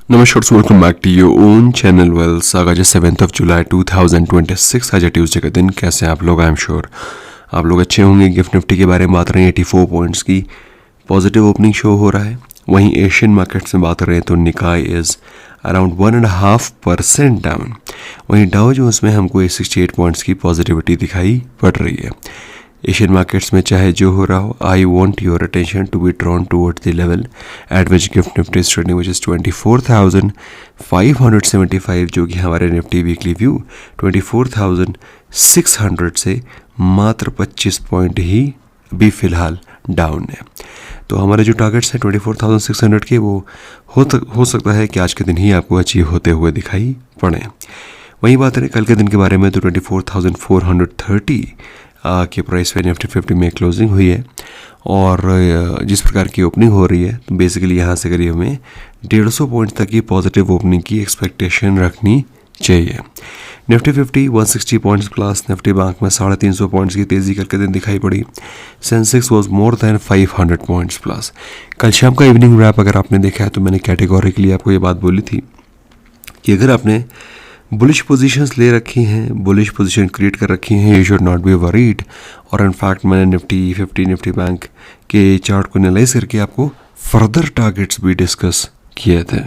Namaskar, welcome back to your own channel Wells। आज है 7th of July 2026। आज है ट्यूसडे का दिन। कैसे हैं आप लोग? आई एम श्योर आप लोग अच्छे होंगे। गिफ्ट निफ्टी के बारे में बात रहे हैं, 84 पॉइंट्स की पॉजिटिव ओपनिंग शो हो रहा है। वहीं एशियन मार्केट्स में बात कर रहे हैं तो निकाय इज़ अराउंड 1.5% डाउन। वहीं डाउ जोन्स में हमको 68 पॉइंट्स की पॉजिटिविटी दिखाई पड़ रही है। एशियन मार्केट्स में चाहे जो हो रहा हो, I want your attention to be drawn towards the level at which gift nifty is trading which is 24,575, जो कि हमारे निफ्टी वीकली व्यू 24,600 से मात्र 25 पॉइंट ही अभी फ़िलहाल डाउन है। तो हमारे जो टारगेट्स हैं 24,600 के, वो हो सकता है कि आज के दिन ही आपको अचीव होते हुए दिखाई पड़े। वहीं बात करें कल के दिन के बारे में तो 24,430 के प्राइस पे निफ्टी 50 में क्लोजिंग हुई है। और जिस प्रकार की ओपनिंग हो रही है तो बेसिकली यहाँ से करीब हमें 150 पॉइंट तक की पॉजिटिव ओपनिंग की एक्सपेक्टेशन रखनी चाहिए। Nifty 50 160 points plus. Nifty bank में 350 पॉइंट्स की तेज़ी कल के दिन दिखाई पड़ी। Sensex was more than 500 points plus. कल शाम का इवनिंग रैप अगर आपने देखा है तो मैंने कैटेगोरिकली आपको ये बात बोली थी कि अगर आपने बुलिश पोजीशंस ले रखी हैं, बुलिश पोजीशन क्रिएट कर रखी हैं, you should not be worried. और इनफैक्ट मैंने निफ्टी 50 निफ्टी बैंक के चार्ट को एनालाइज करके आपको फर्दर टारगेट्स भी डिस्कस किए थे।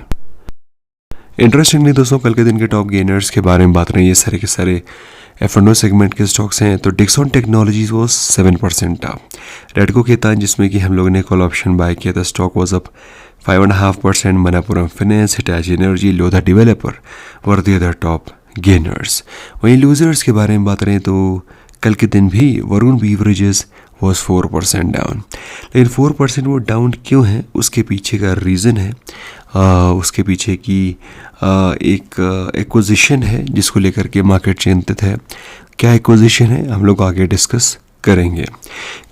इंटरेस्टिंगली दोस्तों, कल के दिन के टॉप गेनर्स के बारे में बात रही है, सारे के सारे F&O सेगमेंट के स्टॉक्स हैं। तो Dixon technologies was 7% up. रेडको Khaitan जिसमें कि हम लोगों ने कॉल ऑप्शन बाय किया था, stock was up 5.5%। Manappuram finance, Hitachi energy, Lodha developer were the other top gainers. वहीं लूजर्स के बारे में बात करें तो कल के दिन भी वरुण बीवरेजेस वॉज 4% डाउन। लेकिन 4% वो डाउन क्यों है, उसके पीछे का रीज़न है उसके पीछे की एक एक्विजिशन है जिसको लेकर के मार्केट चिंतित है। क्या एक्विजिशन है हम लोग आगे डिस्कस करेंगे।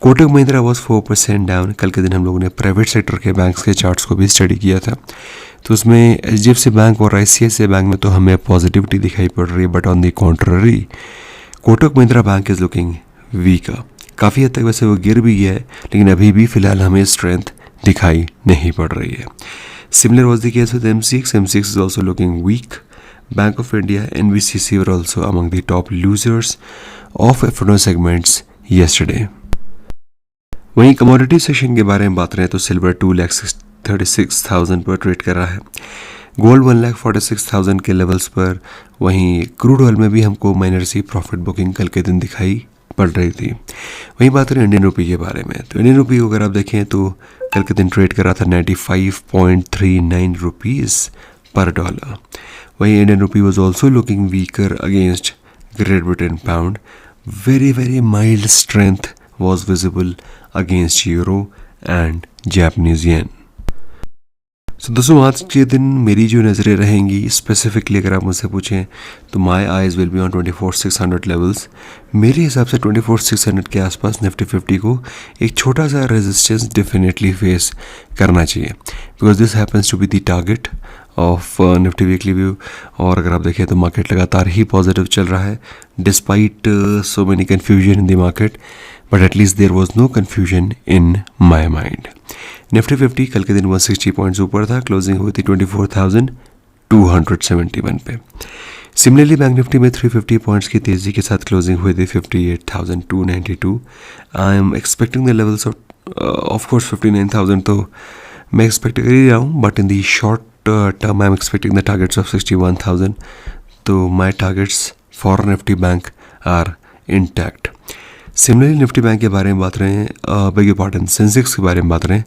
Kotak Mahindra was 4% down. कल के दिन हम लोगों ने प्राइवेट सेक्टर के बैंक्स के चार्ट्स को भी स्टडी किया था, तो उसमें HDFC बैंक और ICICI बैंक में तो हमें पॉजिटिविटी दिखाई पड़ रही है, but on the contrary Kotak Mahindra bank is looking weaker. काफ़ी हद तक वैसे वो गिर भी गया है, लेकिन अभी भी फिलहाल हमें स्ट्रेंथ दिखाई नहीं पड़ रही है। Similar was the case with MCX. MCX is also looking weak. Bank of India, NBCC were also among the top losers of F&O segments yesterday. वहीं कमोडिटी सेक्शन के बारे में बात रहे हैं तो सिल्वर 2,36,000 पर ट्रेड कर रहा है, गोल्ड 1,46,000 के लेवल्स पर। वहीं क्रूड ऑयल में भी हमको माइनर सी प्रॉफिट बुकिंग कल के दिन दिखाई पड़ रही थी। वहीं बात करें इंडियन रुपये के बारे में तो इंडियन रुपये को अगर आप देखें तो कल के दिन ट्रेड कर रहा था 95.39 रुपीज़ पर डॉलर। वहीं इंडियन रुपये was also looking weaker against great Britain pound. Very mild strength was visible against euro and Japanese yen. तो दोस्तों आज के दिन मेरी जो नज़रें रहेंगी स्पेसिफिकली अगर आप मुझसे पूछें तो माई eyes will be on 24,600 levels. मेरे हिसाब से 24,600 के आसपास निफ्टी 50 को एक छोटा सा रेजिस्टेंस डेफिनेटली फेस करना चाहिए, because this happens to be the target of nifty weekly view. और अगर आप देखें तो मार्केट लगातार ही पॉजिटिव चल रहा है despite so many confusion in the market, but at least there was no confusion in my mind. Nifty 50 कल के दिन 160 पॉइंट्स ऊपर था, क्लोजिंग हुई थी 24,271 पे। सिमिलरली बैंक निफ्टी में 350 पॉइंट्स की तेज़ी के साथ क्लोजिंग हुई थी 58,292। I am expecting the levels of course 59,000 तो मैं एक्सपेक्ट कर ही रहा हूँ, but in the short term I am expecting the targets of 61,000। तो my targets for Nifty bank are intact. Similarly Nifty bank के बारे में बात रहे हैं, बेग योर पार्डन, सेंसेक्स के बारे में बात रहे हैं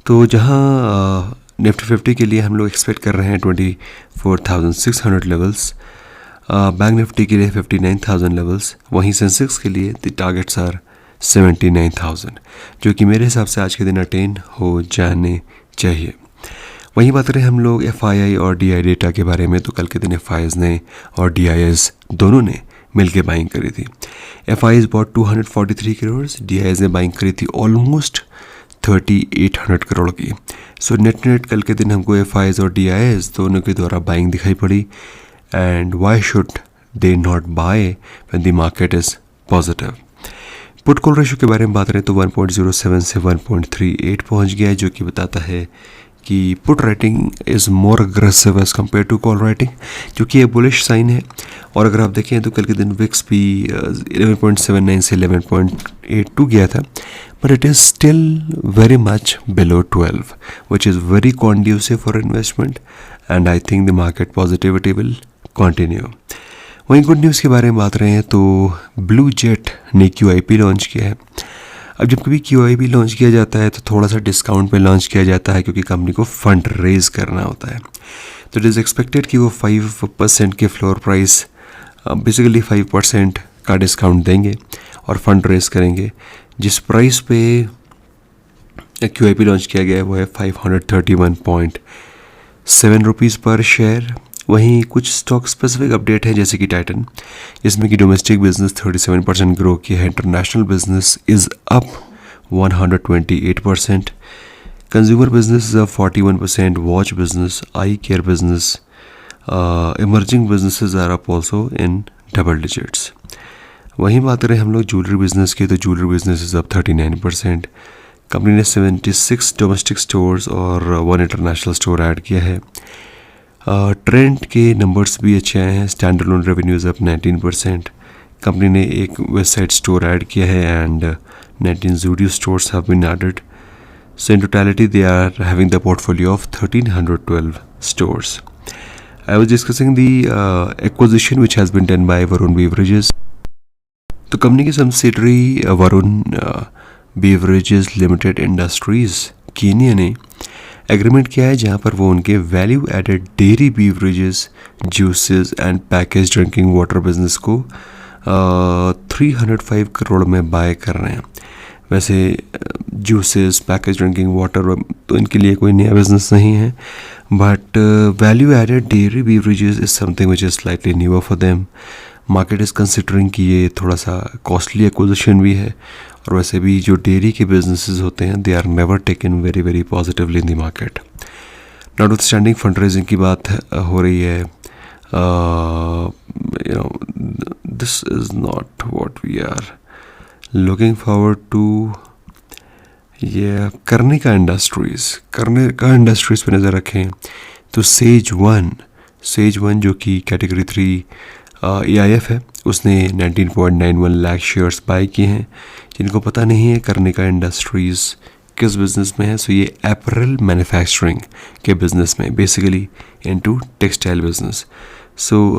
तो जहां निफ्टी 50 के लिए हम लोग एक्सपेक्ट कर रहे हैं 24,600 लेवल्स, बैंक निफ्टी के लिए 59,000 लेवल्स, वहीं सेंसेक्स के लिए द टारगेट्स आर 79,000, जो कि मेरे हिसाब से आज के दिन अटेन हो जाने चाहिए। वहीं बात करें हम लोग FII और DI डेटा के बारे में तो कल के दिन FIs ने और DIs दोनों ने मिलकर बाइंग करी थी। FIs बॉट 243 करोड़, DIs ने बाइंग करी थी ऑलमोस्ट 3,800 करोड़ की। सो नेट कल के दिन हमको FIs और DIs दोनों के द्वारा बाइंग दिखाई पड़ी। And why should they not by when the market is positive. Put call ratio के बारे में बात करें तो 1.07 से 1.38 पहुंच गया है, जो कि बताता है कि put writing is more aggressive as compare to call writing, जो कि ये बुलिश साइन है। और अगर आप देखें तो कल के दिन विक्स भी 11.79 से 11.82 गया था, but it is still very much below 12, which is very conducive for investment, and I think the market positivity will continue. वहीं गुड न्यूज़ के बारे में बात रहे हैं तो ब्लू जेट ने QIP लॉन्च किया है। अब जब कभी QIP लॉन्च किया जाता है तो थोड़ा सा डिस्काउंट पे लॉन्च किया जाता है, क्योंकि कंपनी को फंड रेज करना होता है। तो इट इज़ एक्सपेक्टेड कि वो 5% के फ्लोर प्राइस, बेसिकली 5% का डिस्काउंट देंगे और फंड रेज करेंगे। जिस प्राइस पे QIP लॉन्च किया गया है वो है 531.7 रुपीज़ पर शेयर। वहीं कुछ स्टॉक स्पेसिफिक अपडेट है, जैसे कि टाइटन, जिसमें कि डोमेस्टिक बिजनेस 37% ग्रो किया है, international business is up 128%, consumer business is up 41%, watch business, eye care business, emerging businesses are up also in double digits. वहीं बात करें हम लोग ज्वेलरी बिजनेस की, तो jewellery business is up 39%। Company ने 76 डोमेस्टिक स्टोर्स और 1 इंटरनेशनल स्टोर ऐड किया है। ट्रेंड के नंबर्स भी अच्छे आए हैं। Standard loan revenues up 19%। Company ने एक वेबसाइट स्टोर ऐड किया है and 19 Zudio stores have been added. So in totality they are having the portfolio of 1312 stores. I was discussing the acquisition which has been done by Varun Beverages. तो company की subsidiary Varun beverages limited industries Kenya ने agreement किया है, जहां पर वो उनके value added dairy beverages, juices and package drinking water business को 305 करोड़ में बाय कर रहे हैं। वैसे जूसेस, पैकेज ड्रिंकिंग वाटर तो इनके लिए कोई नया बिजनेस नहीं है, but value added dairy beverages is something which is slightly newer for them. Market is considering कि ये थोड़ा सा कॉस्टली एक्विजिशन भी है, और वैसे भी जो डेयरी के बिजनेसेस होते हैं they are never taken very very positively in the market. Not standing fund raising की बात हो रही है, you know this is not what we are looking forward to. ये कर्णिका इंडस्ट्रीज़ पे नज़र रखें तो सेज वन जो कि कैटेगरी 3 AIF है, उसने 19.91 लाख शेयर्स बाय किए हैं। जिनको पता नहीं है कर्णिका इंडस्ट्रीज़ किस बिज़नेस में है, सो ये अपैरल मैन्युफैक्चरिंग के बिज़नेस में, बेसिकली इनटू टेक्सटाइल बिजनेस। सो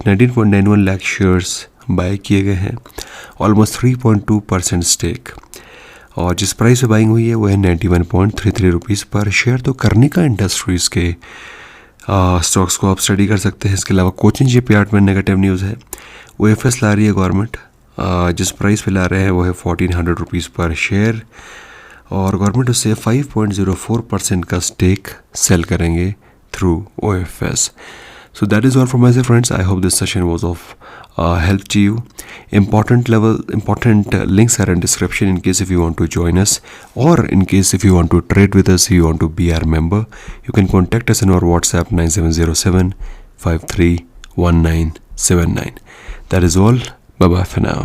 19.91 लाख शेयर्स बाय किए गए हैं, ऑलमोस्ट 3.2% स्टेक, और जिस प्राइस पे बाइंग हुई है वो है 91.33 रुपीज़ पर शेयर। तो कर्णिका इंडस्ट्रीज़ के स्टॉक्स को आप स्टडी कर सकते हैं। इसके अलावा कोचिन शिपयार्ड में नेगेटिव न्यूज़ है। OFS ला रही है गवर्नमेंट, जिस प्राइस पे ला रहे हैं वो है 1400 रुपीज़ पर शेयर, और गवर्नमेंट उससे 5.04% का स्टेक सेल करेंगे through OFS। So that is all from my side, friends. I hope this session was of help to you. Important links are in description in case if you want to join us, or in case if you want to trade with us, you want to be our member. You can contact us in our WhatsApp 9707 531979. That is all. Bye bye for now.